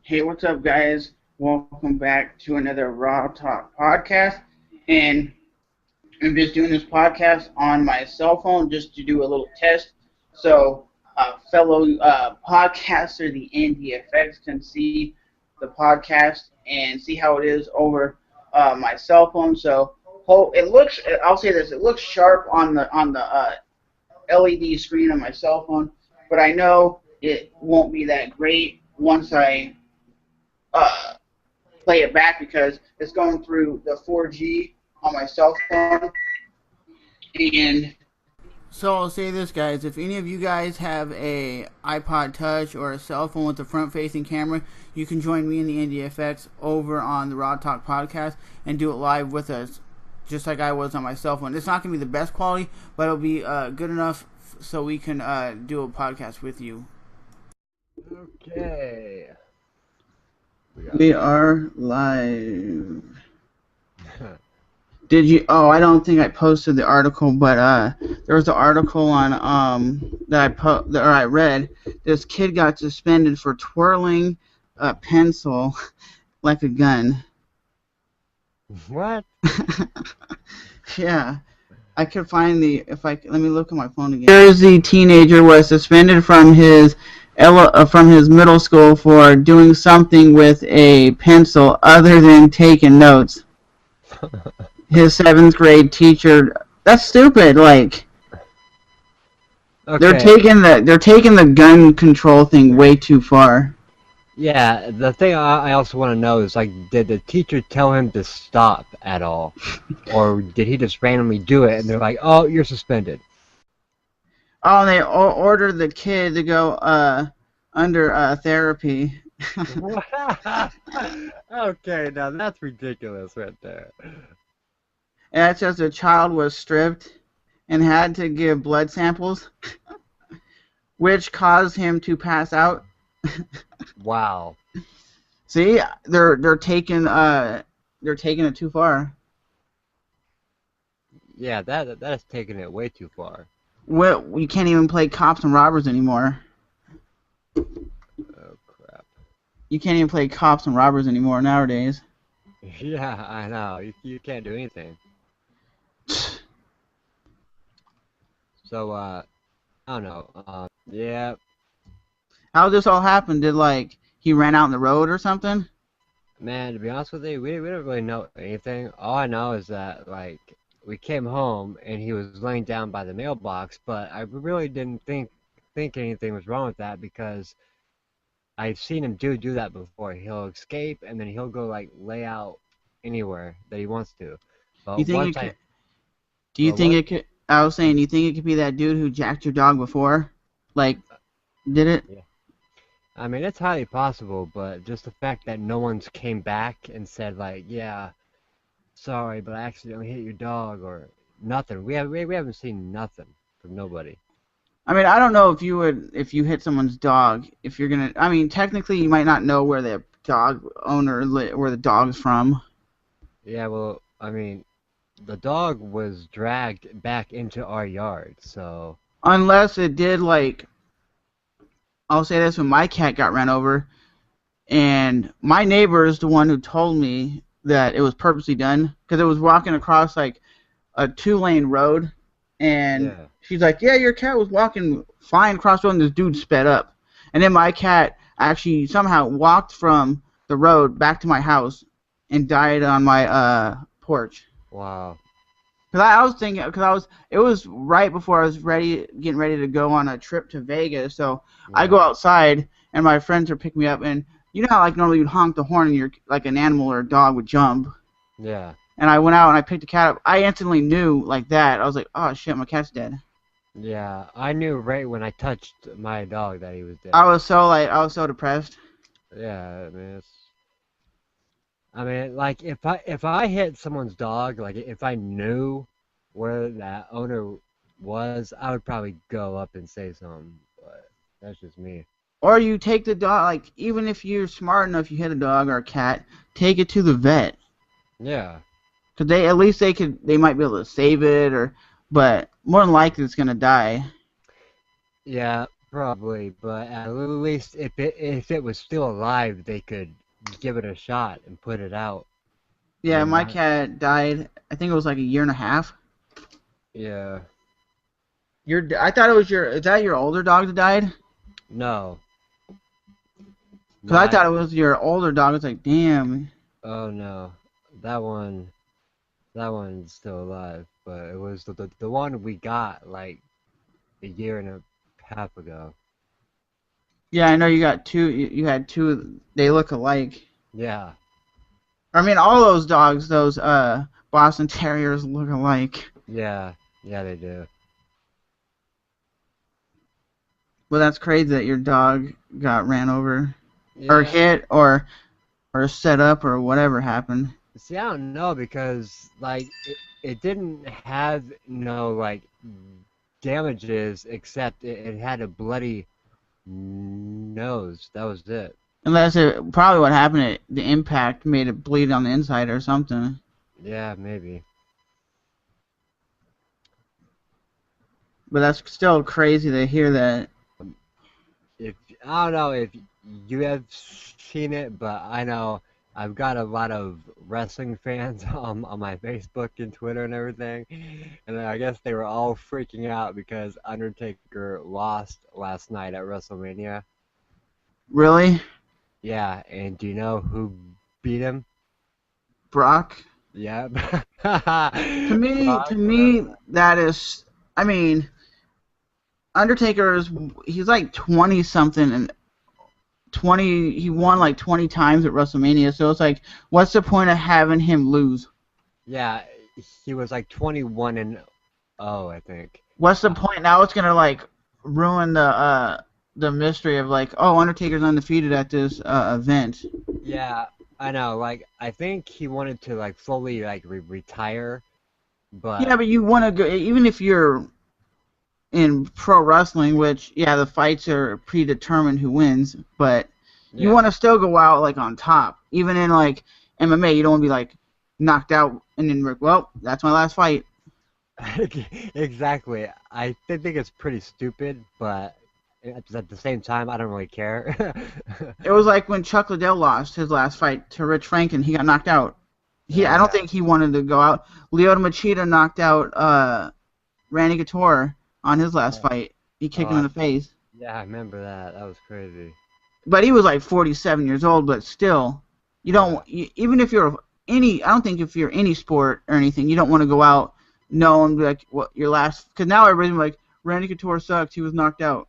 Hey, what's up, guys? Welcome back to another Raw Talk podcast. And I'm just doing this podcast on my cell phone just to do a little test. So, fellow podcaster, the NDFX, can see the podcast and see how it is over my cell phone. So, it looks. I'll say this: it looks sharp on the LED screen on my cell phone, but I know it won't be that great once I uh, play it back because it's going through the 4G on my cell phone. And so I'll say this, guys: if any of you guys have a iPod Touch or a cell phone with a front-facing camera, you can join me in the NDFX over on the Raw Talk podcast and do it live with us, just like I was on my cell phone. It's not going to be the best quality, but it'll be good enough so we can do a podcast with you. Okay. We are live. Did you? Oh, I don't think I posted the article, but there was an article on that I read. This kid got suspended for twirling a pencil like a gun. What? Yeah, I could find let me look at my phone again. Jersey teenager was suspended from his middle school for doing something with a pencil other than taking notes. His 7th grade teacher. That's stupid. Like, Okay. they're taking the gun control thing way too far. Yeah, the thing I also want to know is, like, did the teacher tell him to stop at all? Or did he just randomly do it and they're like, oh, you're suspended? Oh, and they ordered the kid to go under therapy. Okay, now that's ridiculous right there. And that's just a child was stripped and had to give blood samples, which caused him to pass out. Wow. See, they're taking it too far. Yeah, that is taking it way too far. Well, we can't even play cops and robbers anymore. Oh crap. You can't even play cops and robbers anymore nowadays. Yeah, I know. You can't do anything. So, I don't know. Yeah. How did this all happen? Did, like, he ran out in the road or something? Man, to be honest with you, we didn't really know anything. All I know is that, like, we came home and he was laying down by the mailbox, but I really didn't think anything was wrong with that because I've seen him do that before. He'll escape and then he'll go, like, lay out anywhere that he wants to. But You think once it could? I... Do you Well, think what? it could? I was saying, do you think it could be that dude who jacked your dog before? Like, did it? Yeah. I mean, it's highly possible, but just the fact that no one's came back and said, like, yeah, sorry, but I accidentally hit your dog, or nothing. We haven't seen nothing from nobody. I mean, I don't know if you hit someone's dog, if you're gonna. I mean, technically, you might not know where the dog owner, where the dog's from. Yeah, well, I mean, the dog was dragged back into our yard, so... Unless it did, like, I'll say this: when my cat got ran over, and my neighbor is the one who told me that it was purposely done because it was walking across like a 2-lane road, and Yeah. she's like, "Yeah, your cat was walking fine across the road, and this dude sped up." And then my cat actually somehow walked from the road back to my house and died on my porch. Wow. Cause I was thinking, it was right before I was getting ready to go on a trip to Vegas. So I go Yeah. outside, and my friends are picking me up, and you know how like normally you'd honk the horn, and you're like an animal or a dog would jump. Yeah. And I went out and I picked the cat up. I instantly knew like that. I was like, oh shit, my cat's dead. Yeah. I knew right when I touched my dog that he was dead. I was so depressed. Yeah, I mean, like if I hit someone's dog, like if I knew where that owner was, I would probably go up and say something. But that's just me. Or you take the dog, like even if you're smart enough, you hit a dog or a cat, take it to the vet. Yeah. Cause they might be able to save it, but more than likely it's gonna die. Yeah. Probably, but at least if it was still alive, they could give it a shot and put it out. Yeah, And my not, cat died. I think it was like a year and a half. yeah, I thought it was your. Is that your older dog that died? no, Because I my, thought it was your older dog. It's like, damn. oh no, that one, that one's still alive, but it was the one we got like a year and a half ago. Yeah, I know you got two. You had two. They look alike. Yeah, I mean, all those dogs, those Boston Terriers, look alike. yeah, yeah, they do. But that's crazy that your dog got ran over, or Yeah, hit, or set up, or whatever happened. see, I don't know because like it didn't have no like damages except it had a bloody nose. That was it. Unless it probably what happened, the impact made it bleed on the inside or something. Yeah, maybe. But that's still crazy to hear that. If I don't know if you have seen it, but I know I've got a lot of wrestling fans on my Facebook and Twitter and everything, and I guess they were all freaking out because Undertaker lost last night at WrestleMania. Really, Yeah, and do you know who beat him? Brock? Yeah, To Brock me, that is. I mean, Undertaker is. He's like 20 something and 20. He won like 20 times at WrestleMania. So it's like, what's the point of having him lose? Yeah, he was like 21 and oh, I think. What's the point? Now it's gonna like ruin the mystery of like, oh, Undertaker's undefeated at this event. Yeah, I know. Like, I think he wanted to like fully like retire, Yeah, but but you want to go even if you're in pro wrestling, which yeah, the fights are predetermined who wins, but you yeah, want to still go out like on top. Even in like MMA, you don't want to be like knocked out and then like, well, that's my last fight. exactly. I think it's pretty stupid, but at the same time, I don't really care. It was like when Chuck Liddell lost his last fight to Rich Franklin, he got knocked out. Oh I don't yeah. think he wanted to go out. Lyoto Machida knocked out Randy Couture on his last Oh, fight. He oh, kicked him in the face. yeah, I remember that. That was crazy. But he was like 47 years old. But still, you Yeah. don't. Even if you're any, I don't think if you're any sport or anything, you don't want to go out knowing like what your last. Because now everybody's like Randy Couture sucks. He was knocked out.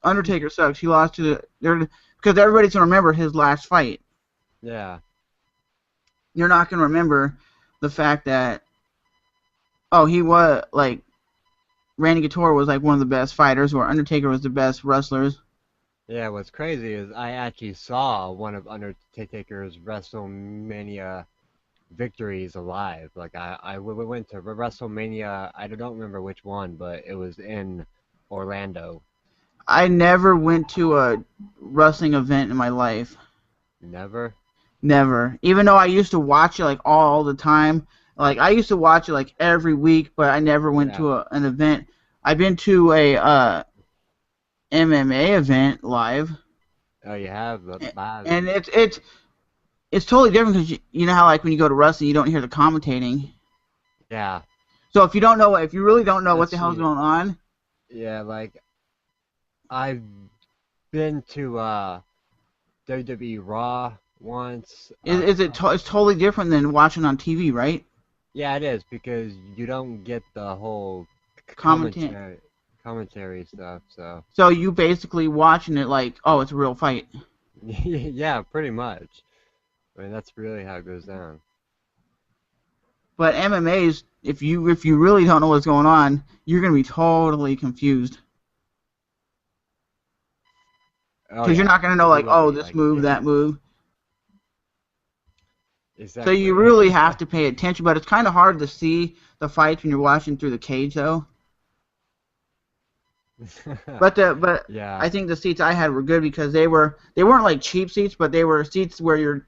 Undertaker sucks. He lost to the. Because everybody's gonna remember his last fight. Yeah. You're not gonna remember the fact that oh he was like Randy Couture was like one of the best fighters, or Undertaker was the best wrestlers. Yeah, what's crazy is I actually saw one of Undertaker's WrestleMania victories alive. Like we went to WrestleMania. I don't remember which one, but it was in Orlando. I never went to a wrestling event in my life. Never. Never. Even though I used to watch it like all the time. Like I used to watch it like every week, but I never went Yeah. to an event. I've been to a MMA event live, Oh, you have the live. and it's totally different because you know how like when you go to wrestling, you don't hear the commentating. Yeah. So if you really don't know what Let's the hell's see. going on, Yeah, like I've been to WWE Raw once. it's totally different than watching on TV, right? Yeah, it is because you don't get the whole Commentate. commentary stuff. So So you basically watching it like, oh, it's a real fight. yeah, pretty much. I mean, that's really how it goes down. But MMA's, if you really don't know what's going on, you're gonna be totally confused Oh because you're yeah, not gonna know you like, will oh, be this like move, that move. So you exactly. really have to pay attention. But it's kind of hard to see the fights when you're watching through the cage, though. But Yeah, I think the seats I had were good because they weren't like cheap seats, but they were seats where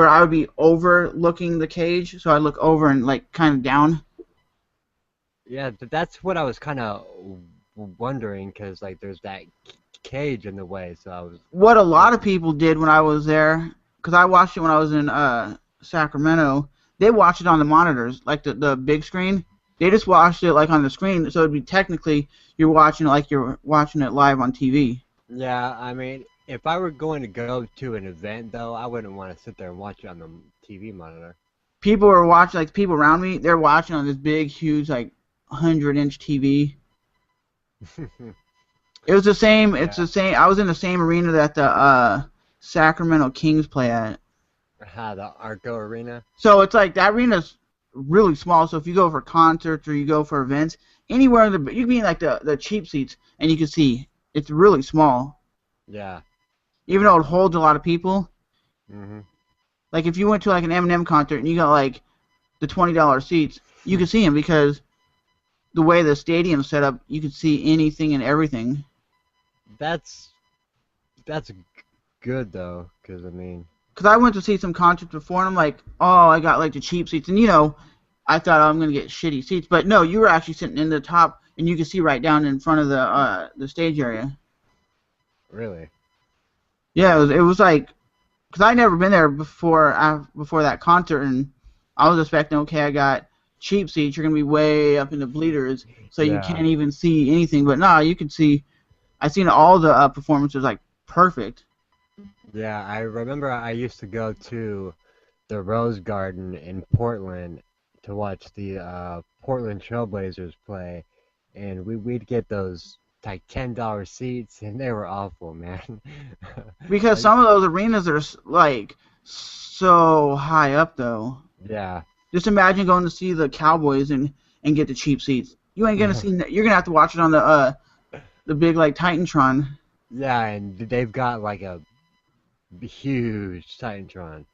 I would be overlooking the cage, so I'd look over and like kind of down. yeah. That's what I was kind of wondering because like there's that cage in the way, so I was. What a lot of people did when I was there, because I watched it when I was in Sacramento. They watched it on the monitors, like the big screen. They just watched it like on the screen, so it'd be technically you're watching it like you're watching it live on TV. Yeah, I mean, if I were going to go to an event though, I wouldn't want to sit there and watch it on the TV monitor. People were watching, like people around me, they're watching on this big, huge, like 100-inch TV. It was the same. It's Yeah. the same. I was in the same arena that the Sacramento Kings play at. The Arco Arena. So it's like that arena's really small. So if you go for concerts or you go for events, anywhere in the you can be in like the cheap seats and you can see it's really small. Yeah. Even though it holds a lot of people. Mhm. Like if you went to like an Eminem concert and you got like the $20 seats, you could see him because the way the stadium's set up, you could see anything and everything. That's good though, because I mean. Because I went to see some concerts before, and I'm like, oh, I got like the cheap seats, and I thought I'm gonna get shitty seats, but no, you were actually sitting in the top, and you could see right down in front of the stage area. Really? Yeah, it was like, because I never been there before that concert, and I was expecting, okay, I got cheap seats, you're gonna be way up in the bleeders, so you Yeah. can't even see anything, but no, you could see. I seen all the performances like perfect. Yeah, I remember I used to go to the Rose Garden in Portland to watch the Portland Trailblazers play, and we'd get those like $10 seats, and they were awful, man. Because some of those arenas are like so high up, though. Yeah. Just imagine going to see the Cowboys and get the cheap seats. You ain't gonna see. You're gonna have to watch it on the big like Titantron. Yeah, and they've got like a huge Titantron.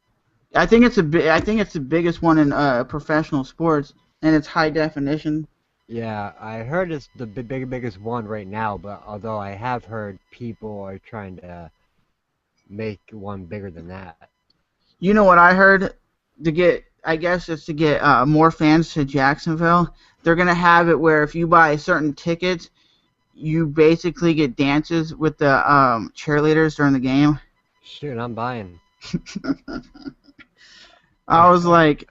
I think it's the biggest one in professional sports, and it's high definition. Yeah, I heard it's the biggest one right now, but although I have heard people are trying to make one bigger than that. You know what I heard? I guess it's to get more fans to Jacksonville. They're gonna have it where if you buy certain tickets, you basically get dances with the cheerleaders during the game. Shoot, I'm buying. I was like,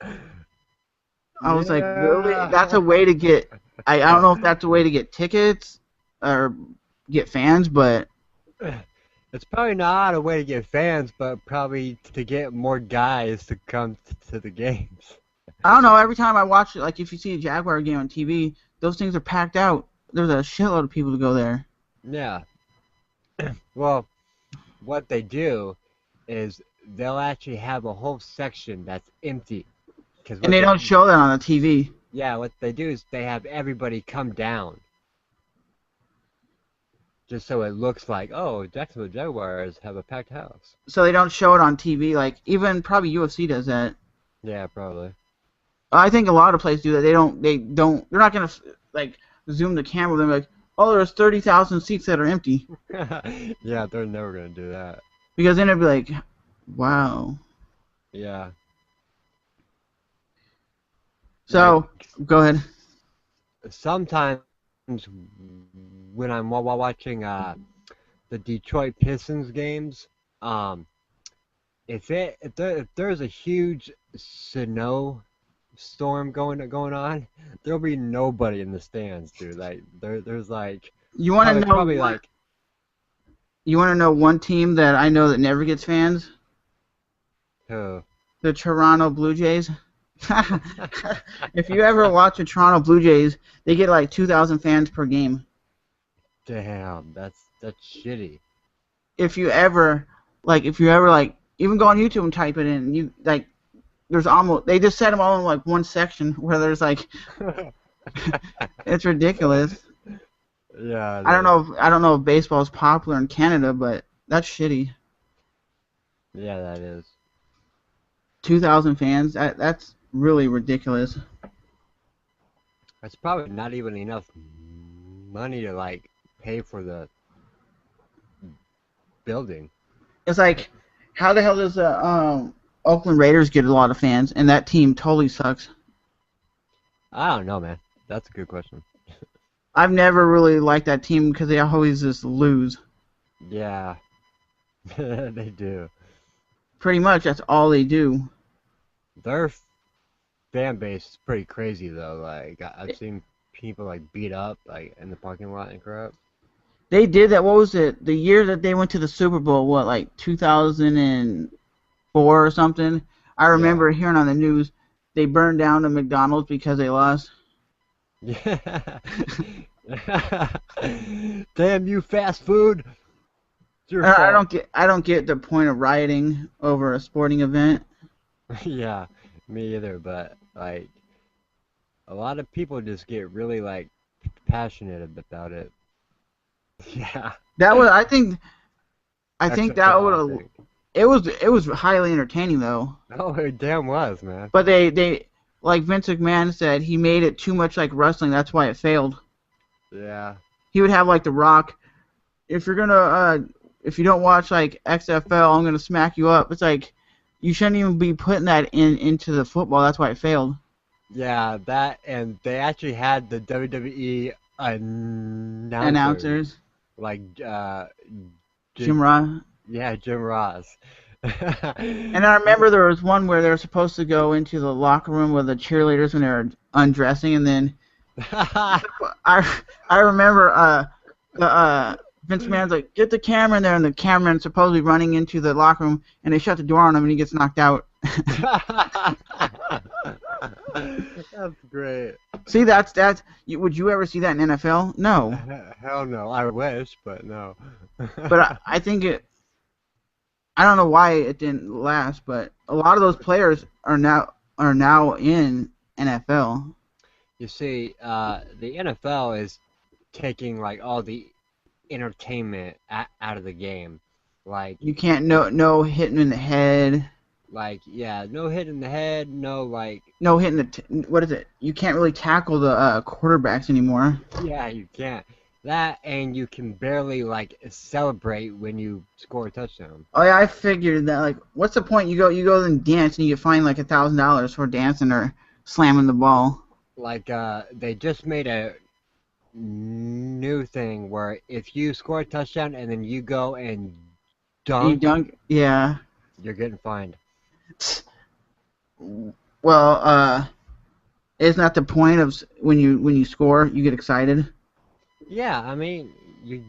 really? That's a way to get. I don't know if that's a way to get tickets or get fans, but It's probably not a way to get fans, but probably to get more guys to come to the games. I don't know. Every time I watch it, like if you see a Jaguar game on TV, those things are packed out. There's a shitload of people to go there. Yeah. Well, what they do is they'll actually have a whole section that's empty. And they don't show that on the TV. Yeah, what they do is they have everybody come down. Just so it looks like, oh, Jacksonville Jaguars have a packed house. So they don't show it on TV. Like even probably UFC does that. Yeah, probably. I think a lot of places do that. They're not gonna like zoom the camera. They're like, oh, there's 30,000 seats that are empty. Yeah, they're never gonna do that. Because then it'd be like, wow. Yeah. So go ahead. Sometimes when I'm watching the Detroit Pistons games, if there's a huge snowstorm going on, there'll be nobody in the stands, dude. Like there's like You want to know? probably like You want to know one team that I know that never gets fans? who? The Toronto Blue Jays. If you ever watch the Toronto Blue Jays, they get like 2,000 fans per game. Damn, that's shitty. If you ever even go on YouTube and type it in, they just set them all in like one section where there's like it's ridiculous. Yeah. I don't know if baseball is popular in Canada, but that's shitty. Yeah, that is. 2,000 fans. That's really ridiculous. That's probably not even enough money to like pay for the building. It's like, how the hell does the Oakland Raiders get a lot of fans, and that team totally sucks? I don't know, man. That's a good question. I've never really liked that team because they always just lose. Yeah, they do. Pretty much, that's all they do. Their fan base is pretty crazy though. Like I've seen people like beat up like in the parking lot and crap. They did that. What was it? The year that they went to the Super Bowl, what, like 2004 or something? I Yeah. remember hearing on the news they burned down the McDonald's because they lost. Yeah. Damn you, fast food! It's your I fault. don't get the point of rioting over a sporting event. Yeah, me either. But like a lot of people just get really like passionate about it. Yeah, That was I that's think what they that would all have think. it was highly entertaining though. Oh, it damn was, man. But they like Vince McMahon said he made it too much like wrestling. That's why it failed. Yeah. He would have like The Rock. If you don't watch like XFL, I'm gonna smack you up. It's like you shouldn't even be putting that into the football. That's why it failed. Yeah, that and they actually had the WWE announcers Announcers, like J- Jim Ross. yeah, Jim Ross. And I remember there was one where they were supposed to go into the locker room with the cheerleaders when they were undressing, and then I remember the Vince McMahon's like, get the camera in there, and the cameraman's supposedly running into the locker room, and they shut the door on him, and he gets knocked out. That's great. See, would you ever see that in NFL? No, Hell no. I wish, but no. but I think I don't know why it didn't last, but a lot of those players are now in NFL. You see, the NFL is taking like all the entertainment out of the game. Like, You can't no hitting in the head, yeah, no hit in the head, no no hitting what is it? You can't really tackle the quarterbacks anymore. yeah, you can't. That and you can barely like celebrate when you score a touchdown. Oh yeah, I figured that. Like, what's the point? You go and dance, and you get fined like $1,000 for dancing or slamming the ball. Like, they just made a new thing where if you score a touchdown and then you go and You dunk, dunk, yeah. you're getting fined. Well, isn't that the point of when you score, you get excited? Yeah, I mean,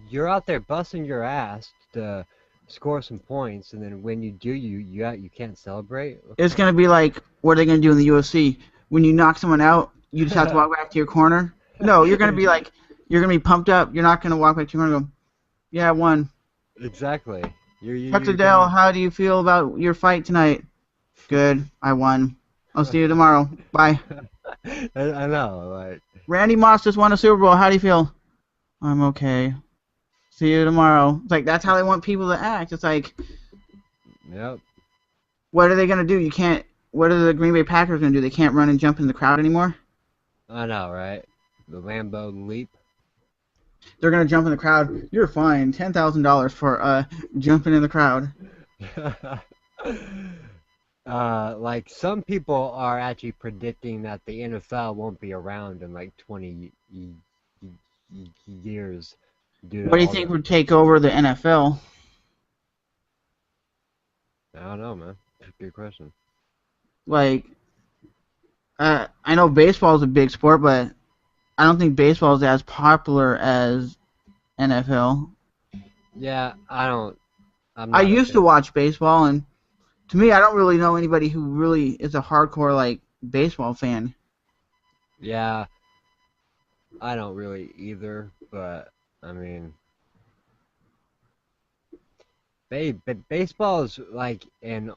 you're out there busting your ass to score some points, and then when you do, you can't celebrate. It's gonna be like, what are they gonna do in the UFC? When you knock someone out, you just have to walk back to your corner. No, you're gonna be like, you're gonna be pumped up. You're not gonna walk back to your corner and go, yeah, I won. Exactly. Dr. You're Dale, gonna. how do you feel about your fight tonight? Good, I won. I'll see you tomorrow. Bye. I know, like, Randy Moss just won a Super Bowl. How do you feel? I'm okay. See you tomorrow. It's like that's how they want people to act. It's like, yep. what are they gonna do? You can't. What are the Green Bay Packers gonna do? They can't run and jump in the crowd anymore. I know, right? The Lambo leap. They're gonna jump in the crowd. You're fined $10,000 for jumping in the crowd. Like some people are actually predicting that the NFL won't be around in like 20 years due to What do you all think the. would take over the NFL? I don't know, man. Good question. Like, I know baseball is a big sport, but I don't think baseball is as popular as NFL. Yeah, I don't. I'm I not a used to fan. watch baseball, and to me, I don't really know anybody who really is a hardcore like baseball fan. Yeah, I don't really either. But I mean, baseball is like an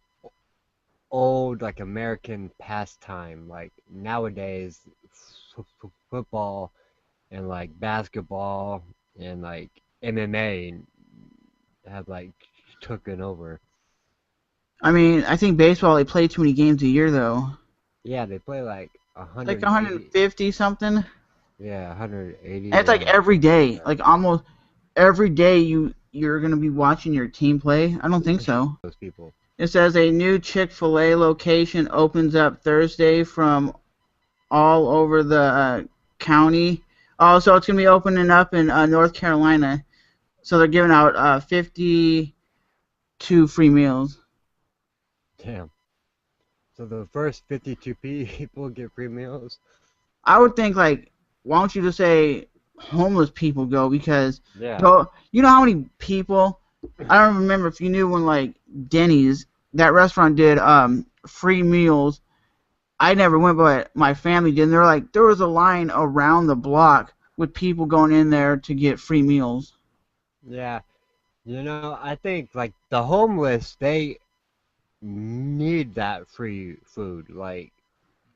old like American pastime. Like nowadays, football and like basketball and like MMA have like taken over. I mean, I think baseball they play too many games a year though. Yeah, they play like Like 180. 150 something. Yeah, 180. And it's like Yeah, every day, yeah. like almost every day you're gonna be watching your team play. I don't think so. Those people. It says a new Chick-fil-A location opens up Thursday from all over the county. Oh, so it's gonna be opening up in North Carolina. So they're giving out 52 free meals. Damn. So the first 52 people get free meals? I would think, like, why don't you just say homeless people go? Because Yeah. you know how many people, I don't remember if you knew when, like, Denny's, that restaurant did free meals. I never went, but my family did. And they're like, there was a line around the block with people going in there to get free meals. Yeah. I think like the homeless, they need that free food. Like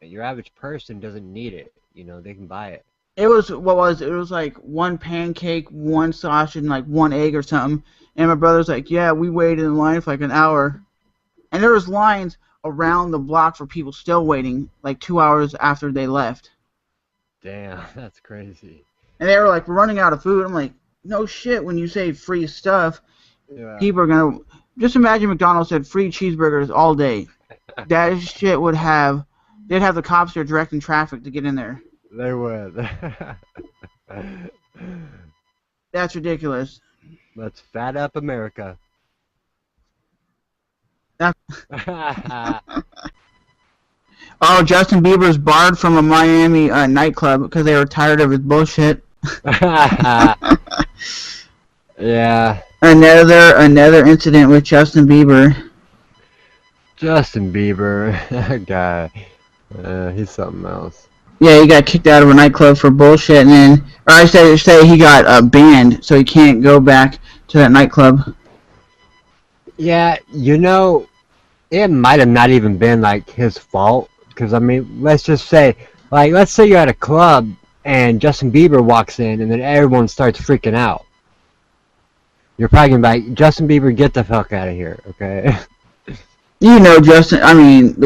your average person doesn't need it. They can buy it. It was, what was it? It was like one pancake, one sausage, and like one egg or something. And my brother's like, yeah, we waited in line for like an hour. And there was lines around the block for people still waiting, like 2 hours after they left. Damn, that's crazy. And they were like, we're running out of food. I'm like, no shit, when you say free stuff, Yeah. people are going to... Just imagine McDonald's said free cheeseburgers all day. That shit would have... They'd have the cops there directing traffic to get in there. They would. That's ridiculous. Let's fat up America. That... Oh, Justin Bieber's barred from a Miami nightclub because they were tired of his bullshit. Yeah. Another incident with Justin Bieber. Justin Bieber, that guy, he's something else. Yeah, he got kicked out of a nightclub for bullshit, and then, or I say he got banned, so he can't go back to that nightclub. Yeah, it might have not even been like his fault, because I mean, let's just say, like, let's say you're at a club and Justin Bieber walks in, and then everyone starts freaking out. You're probably gonna be like, Justin Bieber, get the fuck out of here, okay? The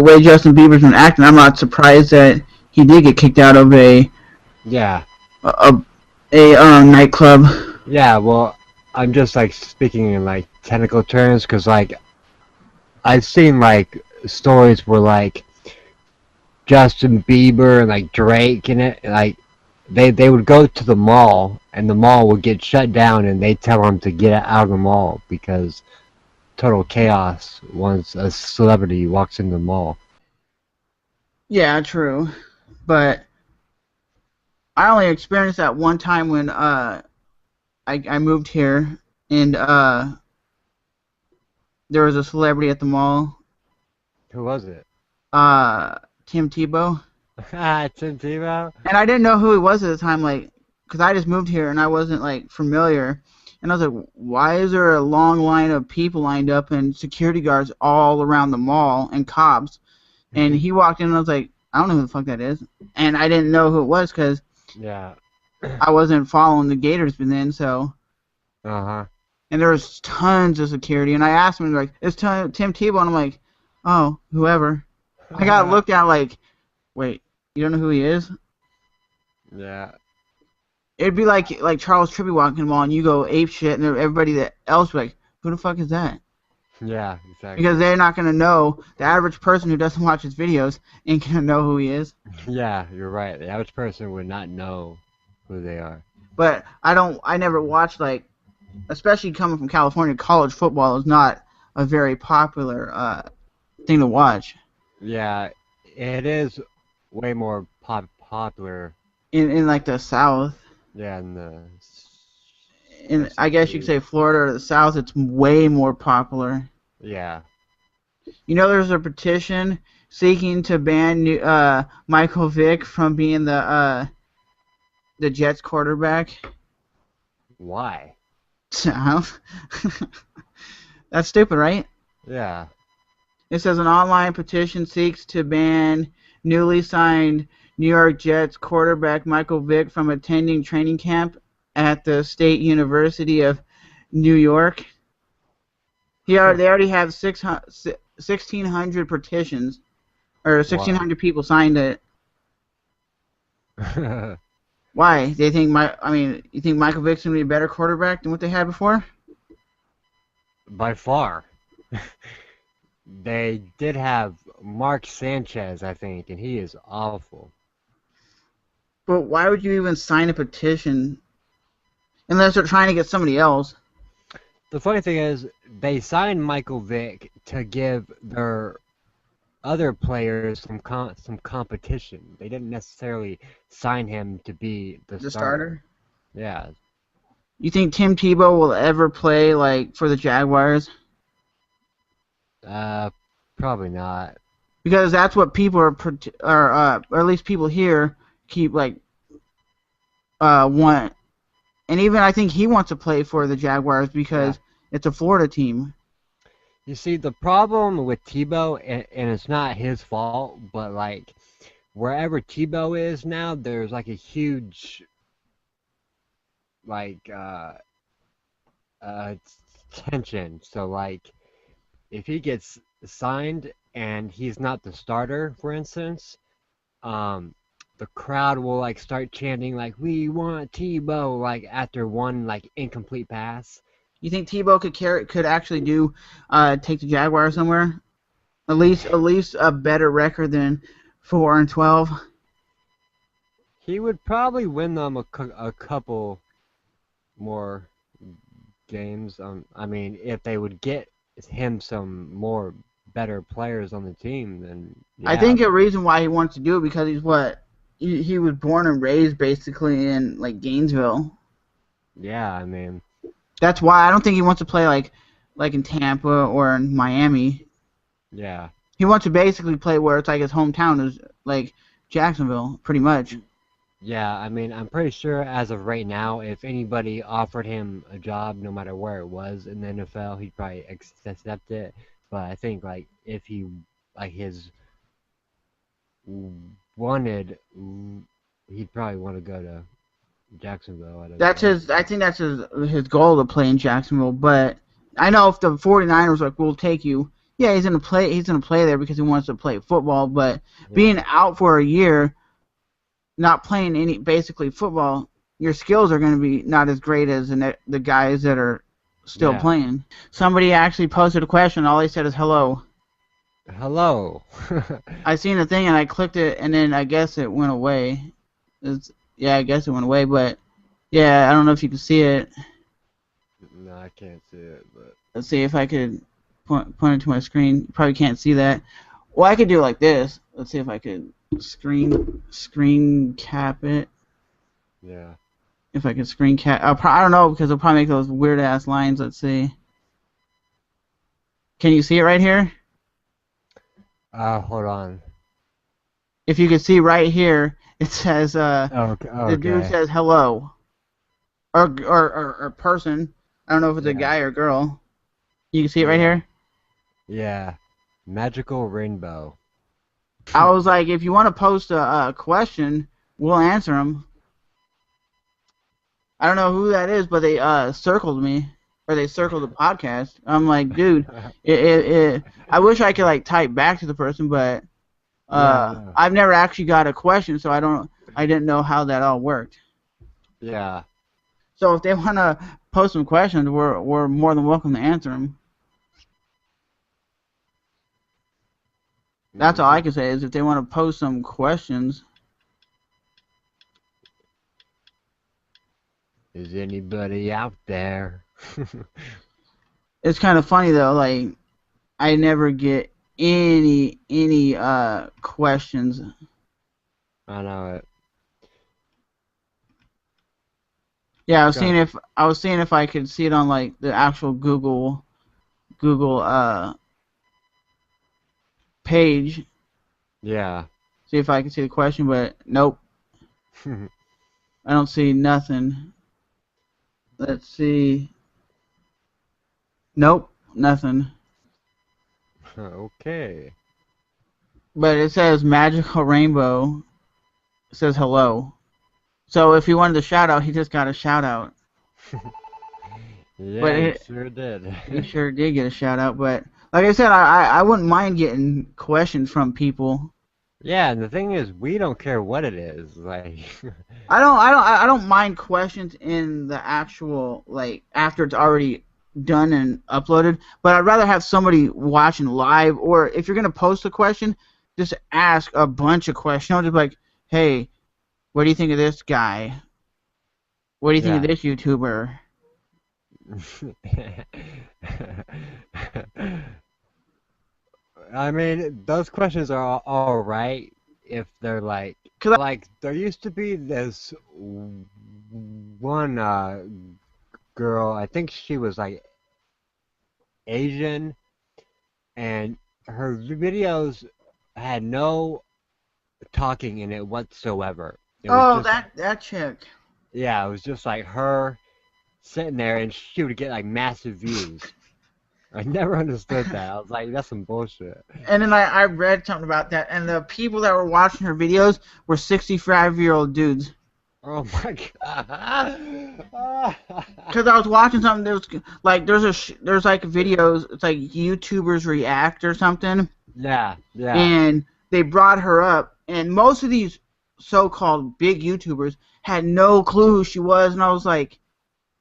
way Justin Bieber's been acting, I'm not surprised that he did get kicked out of a nightclub. Yeah, well, I'm just like speaking in like technical terms, because like I've seen like stories where like Justin Bieber and like Drake and it, like they would go to the mall and the mall would get shut down and they tell them to get out of the mall because total chaos once a celebrity walks into the mall. Yeah, true, but I only experienced that one time when I moved here, and there was a celebrity at the mall. Who was it? Tim Tebow. Tim Tebow? And I didn't know who he was at the time, like, because I just moved here and I wasn't, like, familiar. And I was like, why is there a long line of people lined up and security guards all around the mall and cops? And he walked in and I was like, I don't know who the fuck that is. And I didn't know who it was because I wasn't following the Gators then, so. Uh-huh. And there was tons of security. And I asked him, like, it's Tim Tebow. And I'm like, oh, whoever. I got looked at like, wait, you don't know who he is? Yeah. It'd be like Charles Trippy walking the mall and you go ape shit and everybody else be like, who the fuck is that? Yeah, exactly. Because they're not going to know. The average person who doesn't watch his videos ain't going to know who he is. Yeah, you're right. The average person would not know who they are. But I never watched, like, especially coming from California, college football is not a very popular thing to watch. Yeah, it is way more popular. In like the South. Yeah, In I guess you could say Florida or the South, it's way more popular. Yeah. There's a petition seeking to ban Michael Vick from being the Jets quarterback. Why? That's stupid, right? Yeah. It says an online petition seeks to ban newly signed New York Jets quarterback Michael Vick from attending training camp at the State University of New York. They already have 1,600 petitions, or 1,600 people signed it. Why? You think Michael Vick's gonna be a better quarterback than what they had before? By far. They did have Mark Sanchez, I think, and he is awful. But why would you even sign a petition unless they're trying to get somebody else? The funny thing is, they signed Michael Vick to give their other players some competition. They didn't necessarily sign him to be the The starter. starter. Yeah, You think Tim Tebow will ever play like for the Jaguars? uh, probably not. Because that's what people or at least people here keep like want, and even I think he wants to play for the Jaguars Yeah. because it's a Florida team. You see, the problem with Tebow, and it's not his fault, but like wherever Tebow is now, there's like a huge like uh tension. So like if he gets signed and he's not the starter, for instance, um, the crowd will like start chanting like "We want Tebow" like after one like incomplete pass. You think Tebow could actually do take the Jaguars somewhere? At least a better record than 4-12. He would probably win them a couple more games. I mean, if they would get him some more better players on the team, then I yeah, think a reason why he wants to do it because he was born and raised basically in like Gainesville. yeah. I mean, That's why I don't think he wants to play like in Tampa or in Miami. yeah. He wants to basically play where it's like his hometown is like Jacksonville, pretty much. Yeah, I mean, I'm pretty sure as of right now, if anybody offered him a job, no matter where it was in the NFL, he'd probably accept it. But I think like if he like his wanted, he'd probably want to go to Jacksonville. That's his. I think that's his goal to play in Jacksonville. But I know if the 49ers like will take you, yeah, he's gonna play. He's gonna play there because he wants to play football. But Yeah, being out for a year, not playing any basically football, your skills are gonna be not as great as the guys that are still yeah. playing. Somebody actually posted a question. All they said is hello. Hello. I seen the thing and I clicked it and then I guess it went away. Yeah, I guess it went away, but yeah, I don't know if you can see it. No, I can't see it, but Let's see if I could point it to my screen. You probably can't see that. Well, I could do it like this. Let's see if I could screen cap it. yeah. If I could screen cap, I don't know because it'll probably make those weird ass lines. Let's see. Can you see it right here? Hold on. If you can see right here, it says Okay, the dude okay. says hello or person. I don't know if it's a Yeah, guy or girl. You can see it right yeah, here. yeah. Magical rainbow. I was like, if you want to post a question, we'll answer them. I don't know who that is, but they circled me or they circled the podcast. I'm like, dude, I wish I could like type back to the person, but Yeah, I know. I've never actually got a question, so I didn't know how that all worked. Yeah. So if they want to post some questions, we're more than welcome to answer them. That's all I can say is if they want to post some questions. Is anybody out there? It's kind of funny though, like I never get any questions. I know it. Yeah, God. I was seeing if I could see it on like the actual Google page. Yeah. See if I can see the question, but nope, I don't see nothing. Let's see. Nope, nothing. Okay. But it says magical rainbow. It says hello. So if he wanted a shout out, he just got a shout out. But Yeah, you sure did. he sure did get a shout out. But like I said, I wouldn't mind getting questions from people. Yeah, and the thing is, we don't care what it is. Like, I don't mind questions in the actual like after it's already done and uploaded. But I'd rather have somebody watching live, or if you're gonna post a question, just ask a bunch of questions. Don't just like, hey, what do you think of this guy? What do you think of yeah, this YouTuber? I mean, those questions are all right if they're Cause like there used to be this one girl. I think she was like Asian, and her videos had no talking in it whatsoever. It was oh, just that chick. yeah, it was just like her sitting there, and she would get like massive views. I never understood that. I was like, that's some bullshit. And then I read something about that, and the people that were watching her videos were 65-year-old dudes. Oh my god. Because I was watching something that was like there's like videos, it's like YouTubers react or something, Yeah, yeah. and they brought her up, and most of these so-called big YouTubers had no clue who she was, and I was like,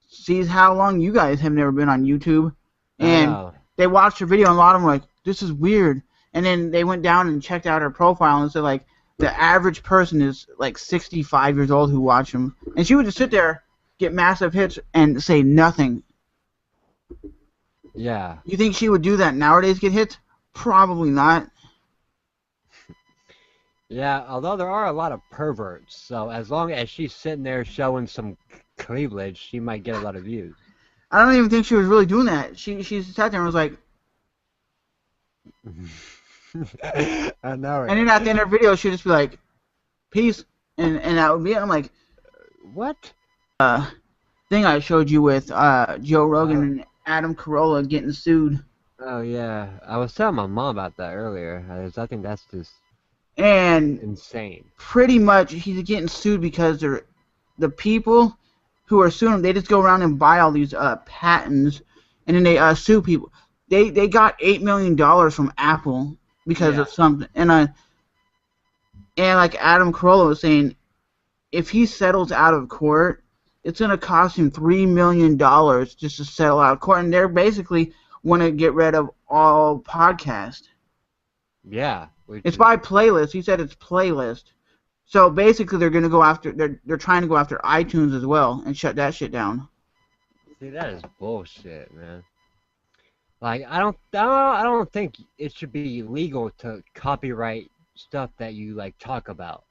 see how long you guys have never been on YouTube, I and know. they watched her video, and a lot of them were like, this is weird, and then they went down and checked out her profile, and said like the average person is like 65 years old who watch them, and she would just sit there, get massive hits, and say nothing. Yeah. You think she would do that nowadays, get hits? Probably not. Yeah, although there are a lot of perverts, so as long as she's sitting there showing some cleavage, she might get a lot of views. I don't even think she was really doing that. She sat there and was like, I know and it. then at the end of her video, she'd just be like, peace, and that would be it. I'm like, What? thing I showed you with Joe Rogan and Adam Carolla getting sued. Oh yeah, I was telling my mom about that earlier. I think that's just And insane. pretty much he's getting sued because the people who are suing him, they just go around and buy all these patents, and then they sue people. They got $8 million from Apple because of something. And like Adam Carolla was saying, if he settles out of court, it's going to cost him $3 million just to settle out of court. And they're basically want to get rid of all podcasts. Yeah. It's by playlist. He said it's playlist. So basically they're going to go after, they're trying to go after iTunes as well and shut that shit down. See, that is bullshit, man. Like, I don't think it should be legal to copyright stuff that you like talk about.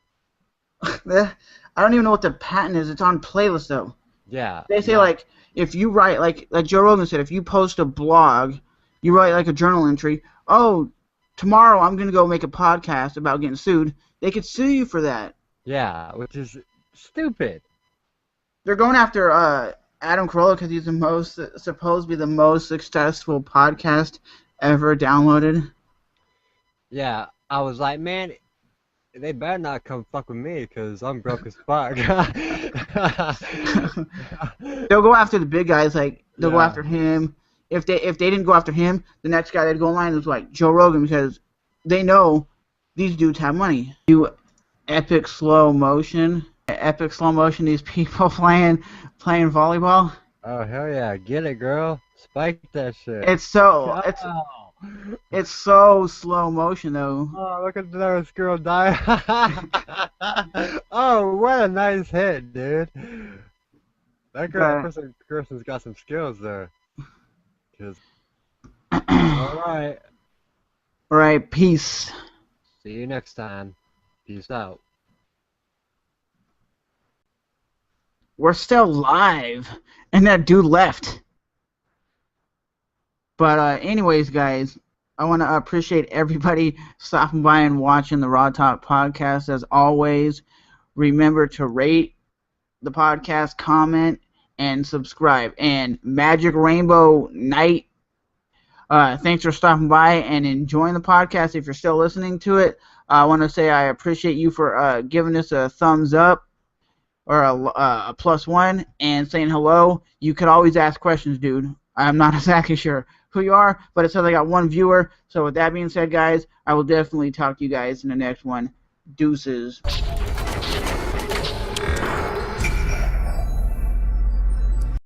I don't even know what the patent is. It's on playlist though. Yeah. They say yeah. like if you write like Joe Rogan said, if you post a blog, you write like a journal entry. Oh, tomorrow I'm gonna go make a podcast about getting sued. They could sue you for that. Yeah, which is stupid. They're going after Adam Carolla because he's supposed to be the most successful podcast ever downloaded. Yeah, I was like, man, they better not come fuck with me because I'm broke as fuck. They'll go after the big guys, like they'll go Yeah. after him. If they didn't go after him, the next guy they'd go in line was like Joe Rogan because they know these dudes have money. Do epic slow motion. These people playing volleyball. Oh hell yeah, get it, girl. Spike that shit. It's so Oh, it's so slow motion though. oh look at this girl die. Oh, what a nice hit, dude. That person's got some skills there. Alright. All right, peace. See you next time. Peace out. We're still live, and that dude left. But anyways, guys, I want to appreciate everybody stopping by and watching the Raw Talk podcast. As always, remember to rate the podcast, comment, and subscribe. And Magic Rainbow Night, thanks for stopping by and enjoying the podcast. If you're still listening to it, I want to say I appreciate you for giving us a thumbs up or a +1 and saying hello. You could always ask questions, dude. I'm not exactly sure who you are, but it says I got one viewer. So with that being said, guys, I will definitely talk to you guys in the next one. Deuces.